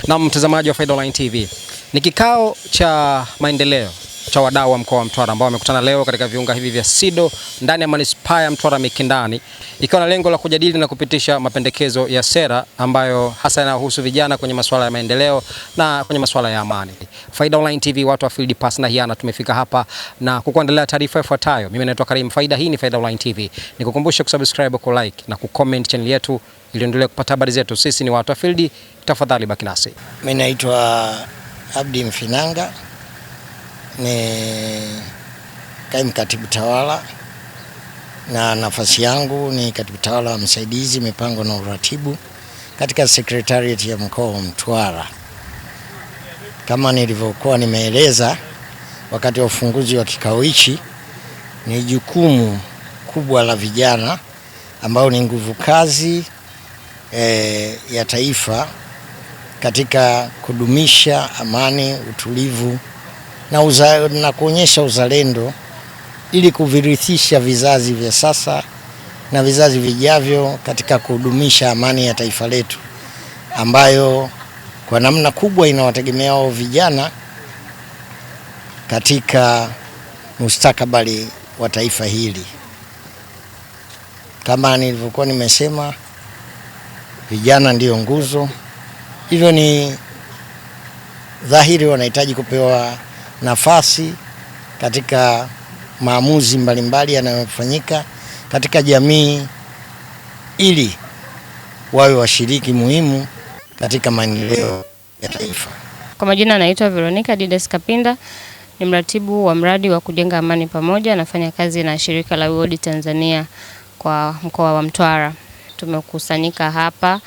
Na mtazamaji wa Faida Online TV, ni kikao cha maendeleo cha wadau wa mkoa wa Mtwara ambao wamekutana leo katika viunga hivi vya SIDO ndani ya manispaa ya Mtwara Mikindani, ikiwa na lengo la kujadili na kupitisha mapendekezo ya sera ambayo hasa yanahusu vijana kwenye masuala ya maendeleo na kwenye masuala ya amani. Faida Online TV, watu wa field pass na hiana, tumefika hapa na kukuandalia taarifa ifuatayo. Mimi naitwa Karim Faida, hii ni Faida Online TV. Nikukumbusha kusubscribe, ku like na ku comment channel yetu ili endelee kupata habari zetu. Sisi ni watu wa field, tafadhali baki nasi. Mimi naitwa Abdi Mfinanga, ni kaimu katibu tawala na nafasi yangu ni katibu tawala msaidizi mipango na uratibu katika secretariat ya mkoa wa Mtwara. Kama nilivyokuwa nimeeleza wakati wa ufunguzi wa kikao hichi, ni jukumu kubwa la vijana ambao ni nguvu kazi ya taifa katika kudumisha amani, utulivu na kuonyesha uzalendo ili kuvirithisha vizazi vya sasa na vizazi vijavyo katika kudumisha amani ya taifa letu, ambayo kwa namna kubwa inawategemea wao vijana katika mustakabali wa taifa hili. Kama nilivyokuwa nimesema, vijana ndio nguzo, hivyo ni dhahiri wanahitaji kupewa nafasi katika maamuzi mbalimbali yanayofanyika katika jamii ili wawe washiriki muhimu katika maendeleo ya taifa. Kwa majina naitwa Veronica Didas Kapinda, ni mratibu wa mradi wa kujenga amani pamoja, nafanya kazi na shirika la World Tanzania kwa mkoa wa Mtwara. Tumekusanyika hapa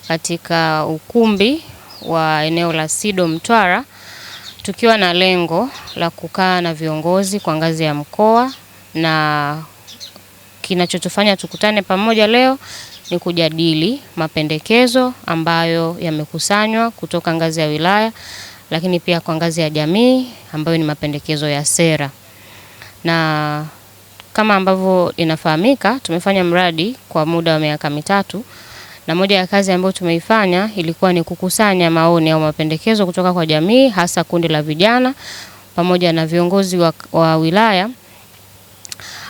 katika ukumbi wa eneo la SIDO Mtwara tukiwa na lengo la kukaa na viongozi kwa ngazi ya mkoa, na kinachotufanya tukutane pamoja leo ni kujadili mapendekezo ambayo yamekusanywa kutoka ngazi ya wilaya, lakini pia kwa ngazi ya jamii ambayo ni mapendekezo ya sera. Na kama ambavyo inafahamika, tumefanya mradi kwa muda wa miaka mitatu, na moja ya kazi ambayo tumeifanya ilikuwa ni kukusanya maoni au mapendekezo kutoka kwa jamii, hasa kundi la vijana pamoja na viongozi wa wilaya,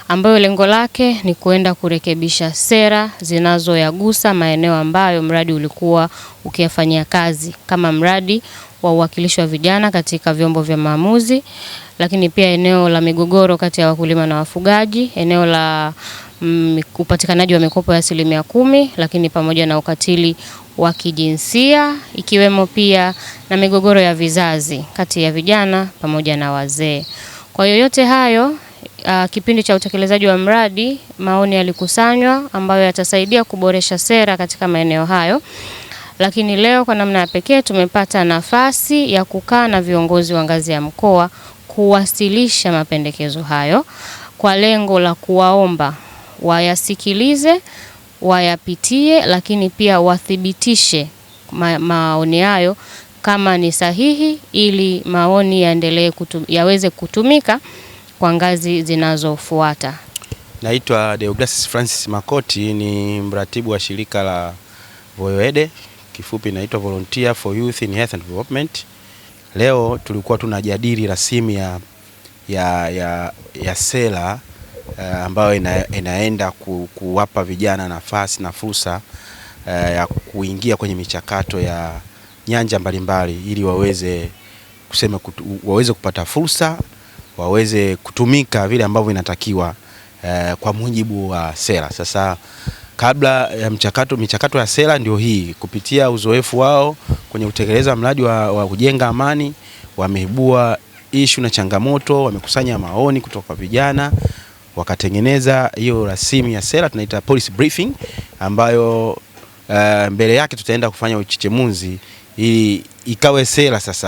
ambayo lengo lake ni kuenda kurekebisha sera zinazoyagusa maeneo ambayo mradi ulikuwa ukiyafanyia kazi, kama mradi wa uwakilishi wa vijana katika vyombo vya maamuzi, lakini pia eneo la migogoro kati ya wakulima na wafugaji, eneo la upatikanaji wa mikopo ya 10%, lakini pamoja na ukatili wa kijinsia, ikiwemo pia na migogoro ya vizazi kati ya vijana pamoja na wazee. Kwa hiyo yote hayo, kipindi cha utekelezaji wa mradi, maoni yalikusanywa ambayo yatasaidia kuboresha sera katika maeneo hayo. Lakini leo kwa namna ya pekee tumepata nafasi ya kukaa na viongozi wa ngazi ya mkoa kuwasilisha mapendekezo hayo kwa lengo la kuwaomba wayasikilize, wayapitie, lakini pia wathibitishe maoni hayo kama ni sahihi, ili maoni yaweze kutumika kwa ngazi zinazofuata. Naitwa Deogratias Francis Makoti, ni mratibu wa shirika la VOYOEDE, kifupi inaitwa Volunteer for Youth in Health and Development. Leo tulikuwa tunajadili rasimu ya sera ambayo inaenda kuwapa vijana nafasi na fursa ya kuingia kwenye michakato ya nyanja mbalimbali ili waweze kupata fursa, waweze kutumika vile ambavyo inatakiwa kwa mujibu wa sera. Sasa kabla ya michakato ya sera ndio hii, kupitia uzoefu wao kwenye utekeleza mradi wa kujenga amani, wameibua issue na changamoto, wamekusanya maoni kutoka kwa vijana, wakatengeneza hiyo rasimu ya sera, tunaita policy briefing, ambayo mbele yake tutaenda kufanya uchechemuzi ili ikawe sera. Sasa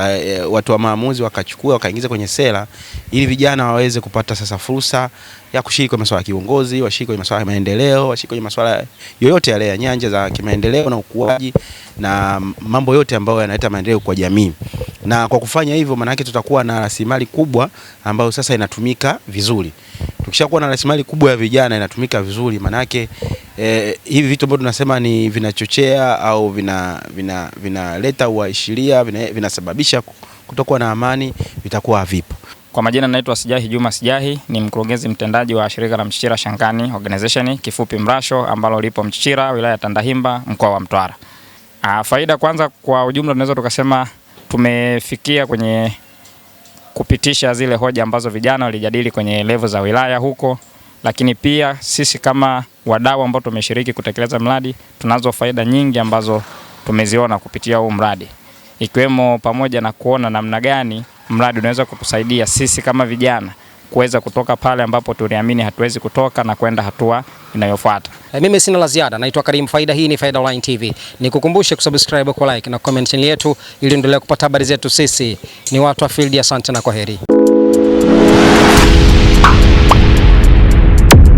watu wa maamuzi wakachukua wakaingiza kwenye sera ili vijana waweze kupata sasa fursa ya kushiriki kwenye masuala ya kiongozi, washiriki kwenye masuala ya maendeleo, washiriki kwenye masuala yoyote yale ya nyanja za kimaendeleo na ukuaji na mambo yote ambayo yanaleta maendeleo kwa jamii. Na kwa kufanya hivyo, maana yake tutakuwa na rasilimali kubwa ambayo sasa inatumika vizuri. Tukishakuwa na rasilimali kubwa ya vijana inatumika vizuri, maana yake hivi vitu ambavyo tunasema ni vinachochea au vinaleta uashiria, vinasababisha kutokuwa na amani, vitakuwa havipo. Kwa majina naitwa Sijahi Juma Sijahi, ni mkurugenzi mtendaji wa shirika la Mchichira Shangani Organization, kifupi Mrasho, ambalo lipo Mchichira, wilaya ya Tandahimba, mkoa wa Mtwara. Faida kwanza, kwa ujumla tunaweza tukasema tumefikia kwenye kupitisha zile hoja ambazo vijana walijadili kwenye level za wilaya huko, lakini pia sisi kama wadau ambao tumeshiriki kutekeleza mradi tunazo faida nyingi ambazo tumeziona kupitia huu mradi, ikiwemo pamoja na kuona namna gani mradi unaweza kutusaidia sisi kama vijana kuweza kutoka pale ambapo tuliamini hatuwezi kutoka na kwenda hatua inayofuata. Mimi sina la ziada. Naitwa Karim Faida, hii ni Faida Online TV. Nikukumbushe kusubscribe, ku like na comment yetu ili endelee kupata habari zetu. Sisi ni watu wa field. Asante na kwaheri.